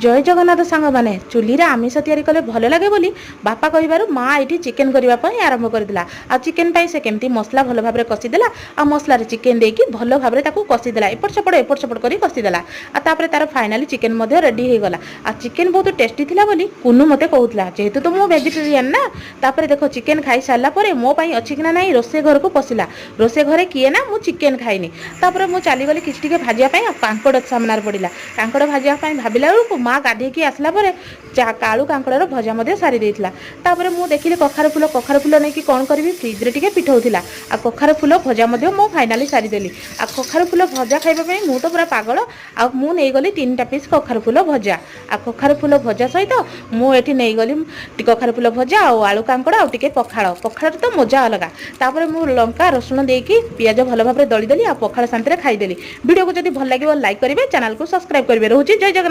जय जगन्नाथ सांग मैंने चूल्ही आमिष तैयारी कले भल लगे बोली बापा कहबार माँ ये चिकेन करने आरंभ करदेला। आ चिकेन से केमती मसला भल भाव कषिदेला। आ मसलार चिकेन देकी भल भाव कषिदेला। एपट सेपट कर कषिदेला। तापर तार फाइनाली चिकेन रेडी हो गला। आ चिकेन बहुत टेस्टी थिला बोली कुन्नू मते कहूला जेहेतु तो मु वेजिटेरियन ना। तापर देखो चिकेन खाई सारा पर मो पाई अच्छी कि ना रोसे घर को पशिला। रोसे घरे किए ना मु चिकेन खाइनी। तापर मु चलीगली किसी भाजापी कांकड़ सामनार पड़ा। कांकड़ भाजापी भाविला बेलू माँ गाधेकी आसला कालू कांकड़र भजा सारी देइथिला। तापर मु देखिली कखार फूल नहीं कौन करी फ्रिज रे टिके पिठौथिला। आ कखार फूल भजा मो फाइनाली सारीदेली। आ कखार फूल भजा खाइबा मु तो पूरा पागल। आ मु नहीं गली 3टा पीस कखार फूल भजा। आ कखार फूल भजा सहित मुझे नहीं गली कखार फूल भजा आलू कांकड़ आ टिके पखाड़ पखाड़ तो मजा अलग। तापर मु लंका रसुण देकी पियाज भल भाव दलीदेली आ पखाड़ शांति खाईदेली। वीडियो को जब भल लगे लाइक करेंगे, चैनल को सब्सक्राइब करेंगे। रोचे जय जगन्नाथ।